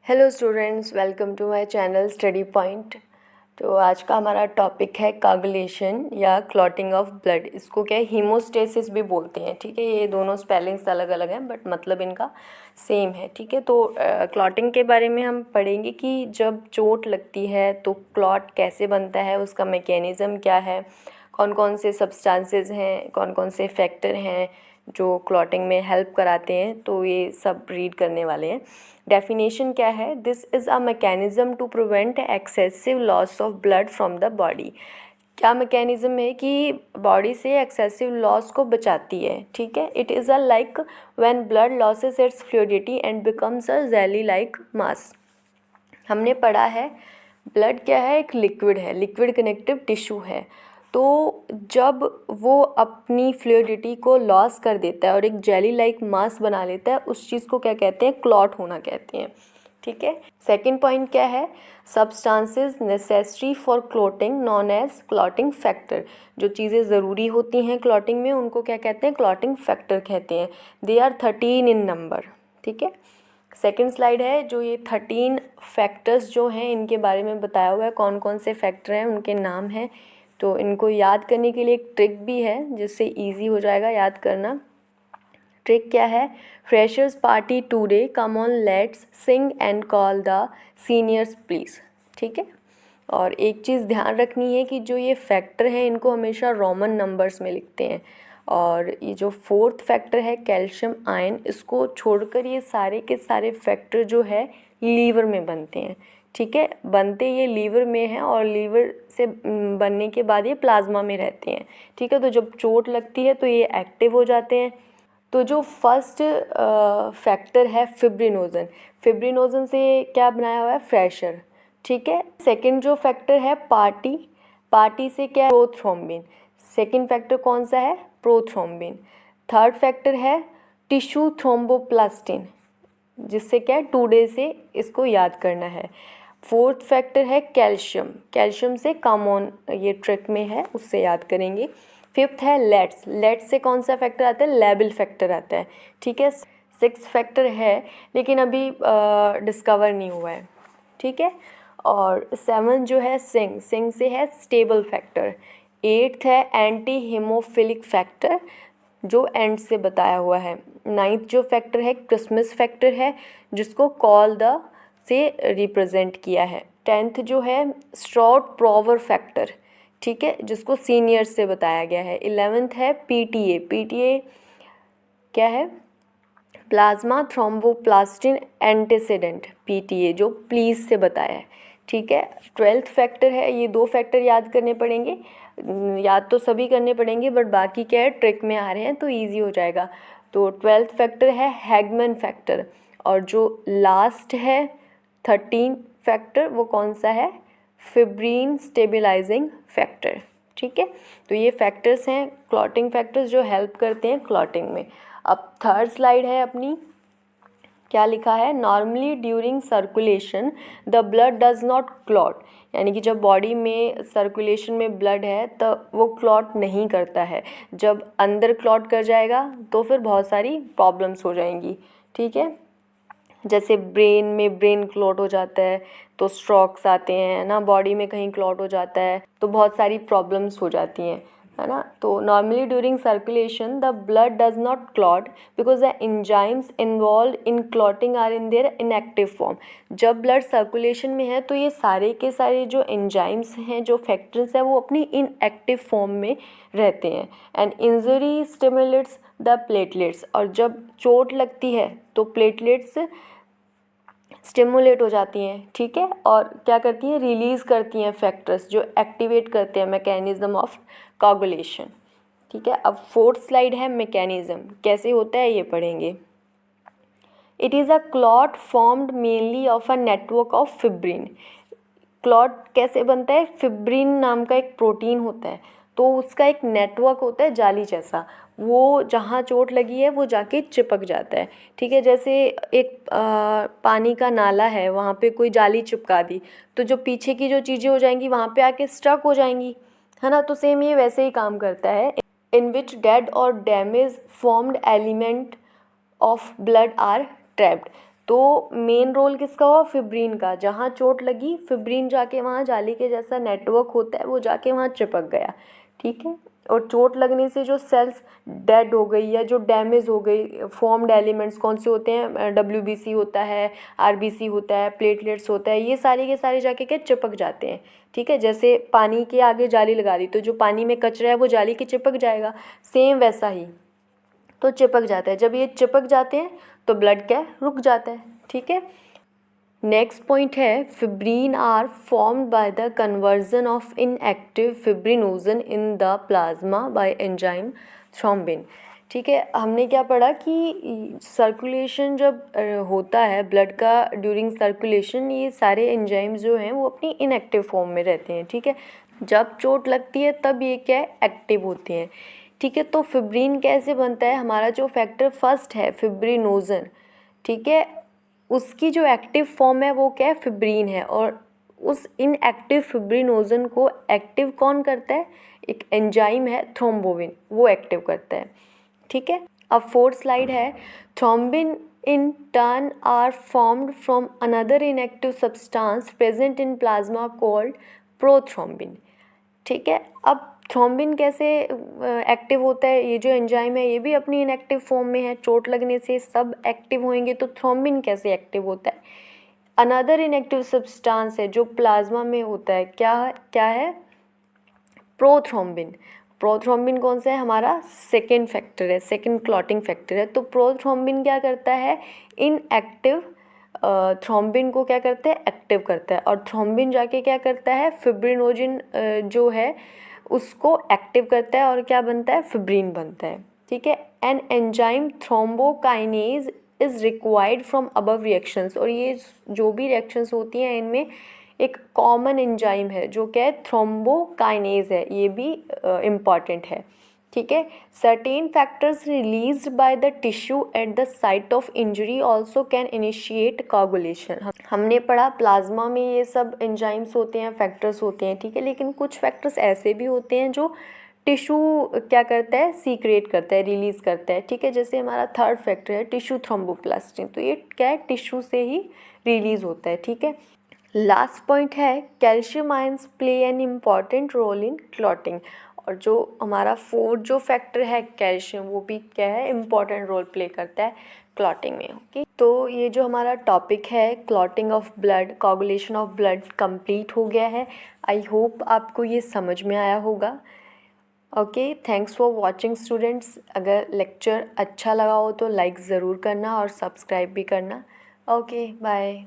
Hello students, welcome to my channel study point. तो आज का हमारा टॉपिक है कागुलेशन या क्लॉटिंग ऑफ ब्लड। इसको क्या है, हीमोस्टेसिस भी बोलते हैं। ठीक है, ये दोनों स्पेलिंग्स अलग अलग हैं बट मतलब इनका सेम है। ठीक है, तो क्लॉटिंग के बारे में हम पढ़ेंगे कि जब चोट लगती है तो क्लॉट कैसे बनता है, उसका मैकेनिज़्म क्या है, कौन कौन से सब्सटेंसेस हैं, कौन कौन से फैक्टर हैं जो क्लॉटिंग में हेल्प कराते हैं। तो ये सब रीड करने वाले हैं। डेफिनेशन क्या है, this is a mechanism to prevent excessive loss of blood from the body. क्या मैकेनिज़्म है कि बॉडी से एक्सेसिव लॉस को बचाती है। ठीक है, it is a like when blood losses it's fluidity and becomes a jelly like mass. हमने पढ़ा है ब्लड क्या है, एक लिक्विड है, लिक्विड कनेक्टिव टिश्यू है। तो जब वो अपनी फ्लूइडिटी को लॉस कर देता है और एक जेली लाइक मास बना लेता है, उस चीज़ को क्या कहते हैं, क्लॉट होना कहते हैं। ठीक है, सेकंड पॉइंट क्या है, substances necessary for clotting known as clotting factor. जो चीज़ें ज़रूरी होती हैं क्लॉटिंग में उनको क्या कहते हैं, क्लॉटिंग फैक्टर कहते हैं। They are 13 in number. ठीक है, सेकेंड स्लाइड है जो ये 13 फैक्टर्स जो हैं इनके बारे में बताया हुआ है, कौन कौन से फैक्टर हैं, उनके नाम हैं। तो इनको याद करने के लिए एक ट्रिक भी है जिससे इजी हो जाएगा याद करना। ट्रिक क्या है, freshers party today, come on let's sing and call the seniors please. ठीक है, और एक चीज़ ध्यान रखनी है कि जो ये फैक्टर हैं इनको हमेशा रोमन नंबर्स में लिखते हैं। और ये जो फोर्थ फैक्टर है कैल्शियम आयन, इसको छोड़कर ये सारे के सारे फैक्टर जो है लीवर में बनते हैं। ठीक है, बनते ये लीवर में हैं और लीवर से बनने के बाद ये प्लाज्मा में रहते हैं। ठीक है, तो जब चोट लगती है तो ये एक्टिव हो जाते हैं। तो जो फर्स्ट फैक्टर है फिब्रिनोजन, फिब्रिनोजन से क्या बनाया हुआ है, फ्रेशर। ठीक है, सेकंड जो फैक्टर है पार्टी, पार्टी से क्या, प्रोथ्रोम्बिन। सेकंड फैक्टर कौन सा है, प्रोथ्रोम्बिन। थर्ड फैक्टर है टिश्यू थ्रोम्बोप्लास्टिन, जिससे क्या है, टुडे से इसको याद करना है। फोर्थ फैक्टर है कैल्शियम, कैल्शियम से कॉमन ये ट्रिक में है, उससे याद करेंगे। फिफ्थ है लेट्स, लेट्स से कौन सा फैक्टर आता है, लेबल फैक्टर आता है। ठीक है, सिक्स फैक्टर है लेकिन अभी डिस्कवर नहीं हुआ है। ठीक है, और सेवन जो है सिंग, सिंग से है स्टेबल फैक्टर। एट्थ है एंटी हीमोफिलिक फैक्टर, जो एंड से बताया हुआ है। नाइन्थ जो फैक्टर है क्रिसमस फैक्टर है, जिसको कॉल द से रिप्रेजेंट किया है। टेंथ जो है स्ट्रॉट प्रोवर फैक्टर, ठीक है, जिसको सीनियर से बताया गया है। 11th है पीटीए, पीटीए क्या है, प्लाज्मा थ्रोम्बोप्लास्टिन एंटीसीडेंट, पीटीए जो प्लीज से बताया है। ठीक है, 12th फैक्टर है, ये दो फैक्टर याद करने पड़ेंगे, याद तो सभी करने पड़ेंगे बट बाकी क्या है ट्रिक में आ रहे हैं तो इजी हो जाएगा। तो 12th फैक्टर है हैगमैन फैक्टर। और जो लास्ट है 13 फैक्टर वो कौन सा है, फिब्रीन स्टेबलाइजिंग फैक्टर। ठीक है, तो ये फैक्टर्स हैं क्लॉटिंग फैक्टर्स जो हेल्प करते हैं क्लॉटिंग में। अब थर्ड स्लाइड है अपनी, क्या लिखा है, normally during circulation the blood does not clot, यानी कि जब बॉडी में सर्कुलेशन में ब्लड है तो वो क्लॉट नहीं करता है। जब अंदर क्लॉट कर जाएगा तो फिर बहुत सारी प्रॉब्लम्स हो जाएंगी। ठीक है, जैसे ब्रेन में ब्रेन क्लॉट हो जाता है तो स्ट्रोक्स आते हैं ना, बॉडी में कहीं क्लॉट हो जाता है तो बहुत सारी प्रॉब्लम्स हो जाती हैं, है ना। तो normally during circulation the blood does not clot because the enzymes involve in clotting are in their inactive form. जब ब्लड सर्कुलेशन में है तो ये सारे के सारे जो एंजाइम्स हैं, जो फैक्टर्स हैं, वो अपनी इनएक्टिव फॉर्म में रहते हैं। And injury stimulates the platelets, और जब चोट लगती है तो प्लेटलेट्स स्टिमुलेट हो जाती हैं। ठीक है, और क्या करती हैं, रिलीज़ करती हैं फैक्टर्स जो एक्टिवेट करते हैं मैकेनिज्म ऑफ कोगुलेशन। ठीक है, अब फोर्थ स्लाइड है मैकेनिज्म कैसे होता है ये पढ़ेंगे। It is a clot formed mainly of a network of fibrin. Clot कैसे बनता है, फिब्रिन नाम का एक प्रोटीन होता है, तो उसका एक नेटवर्क होता है जाली जैसा, वो जहाँ चोट लगी है वो जाके चिपक जाता है। ठीक है, जैसे एक पानी का नाला है, वहाँ पे कोई जाली चिपका दी तो जो पीछे की जो चीज़ें हो जाएंगी वहाँ पे आके स्टक हो जाएंगी, है ना। तो सेम ये वैसे ही काम करता है। इन विच डेड और damage formed element of blood are trapped, तो मेन रोल किसका हुआ, फिब्रिन का। जहाँ चोट लगी फिब्रिन जाके वहाँ जाली के जैसा नेटवर्क होता है वो जाके वहाँ चिपक गया, ठीक है। और चोट लगने से जो सेल्स डेड हो गई या जो डैमेज हो गई, फॉर्म्ड एलिमेंट्स कौन से होते हैं, WBC होता है, RBC होता है, प्लेटलेट्स होता है, ये सारे के सारे जाके क्या चिपक जाते हैं, ठीक है। जैसे पानी के आगे जाली लगा दी तो जो पानी में कचरा है वो जाली के चिपक जाएगा, सेम वैसा ही तो चिपक जाता है। जब ये चिपक जाते हैं तो ब्लड क्या रुक जाता है, ठीक है। नेक्स्ट पॉइंट है fibrin are formed by the conversion of inactive fibrinogen in the plasma by enzyme thrombin, ठीक है। हमने क्या पढ़ा कि सर्कुलेशन जब होता है ब्लड का, ड्यूरिंग सर्कुलेशन ये सारे एंजाइम्स जो हैं वो अपनी इनएक्टिव फॉर्म में रहते हैं, ठीक है। जब चोट लगती है तब ये क्या है, एक्टिव होते हैं, ठीक है। तो फिब्रिन कैसे बनता है, हमारा जो फैक्टर फर्स्ट है फिब्रिनोजन, ठीक है, उसकी जो एक्टिव फॉर्म है वो क्या है, फिब्रिन है। और उस इनएक्टिव फिब्रिनोजन को एक्टिव कौन करता है, एक एंजाइम है थ्रोम्बोविन, वो एक्टिव करता है, ठीक है। अब फोर्थ स्लाइड है, thrombin in turn are formed from another inactive substance present in plasma called prothrombin, ठीक है। अब थ्रोम्बिन कैसे एक्टिव होता है, ये जो एंजाइम है ये भी अपनी इनएक्टिव फॉर्म में है, चोट लगने से सब एक्टिव होंगे, तो थ्रोम्बिन कैसे एक्टिव होता है, अनदर इनएक्टिव सब्सटेंस है जो प्लाज्मा में होता है, क्या है, प्रोथ्रोम्बिन। प्रोथ्रोम्बिन कौन सा है, हमारा सेकेंड फैक्टर है, सेकेंड क्लॉटिंग फैक्टर है। तो प्रोथ्रोम्बिन क्या करता है, इनएक्टिव थ्रोम्बिन को क्या करता है, एक्टिव करता है। और थ्रोम्बिन जाके क्या करता है, फिब्रिनोजन जो है उसको एक्टिव करता है और क्या बनता है, फिब्रिन बनता है, ठीक है। An enzyme thrombokinase is required from above reactions, और ये जो भी रिएक्शंस होती हैं इनमें एक कॉमन एंजाइम है जो क्या है, थ्रोम्बोकाइनेज है, ये भी इम्पॉर्टेंट है, ठीक है। Certain factors released by the tissue at the site of injury also can initiate coagulation. हमने पढ़ा प्लाज्मा में ये सब एंजाइम्स होते हैं, फैक्टर्स होते हैं, ठीक है। लेकिन कुछ फैक्टर्स ऐसे भी होते हैं जो टिश्यू क्या करता है, सीक्रेट करता है, रिलीज़ करता है, ठीक है। जैसे हमारा थर्ड फैक्टर है टिश्यू थ्रोम्बोप्लास्टिन, तो ये क्या है, टिश्यू से ही रिलीज़ होता है, ठीक है। लास्ट पॉइंट है calcium ions play an important role in clotting, और जो हमारा फोर्थ जो फैक्टर है कैल्शियम, वो भी क्या है, इम्पॉर्टेंट रोल प्ले करता है क्लॉटिंग में, ओके। तो ये जो हमारा टॉपिक है clotting of blood, coagulation of blood, complete हो गया है। आई होप आपको ये समझ में आया होगा, okay. Thanks for watching students. अगर लेक्चर अच्छा लगा हो तो लाइक ज़रूर करना और सब्सक्राइब भी करना, ओके बाय।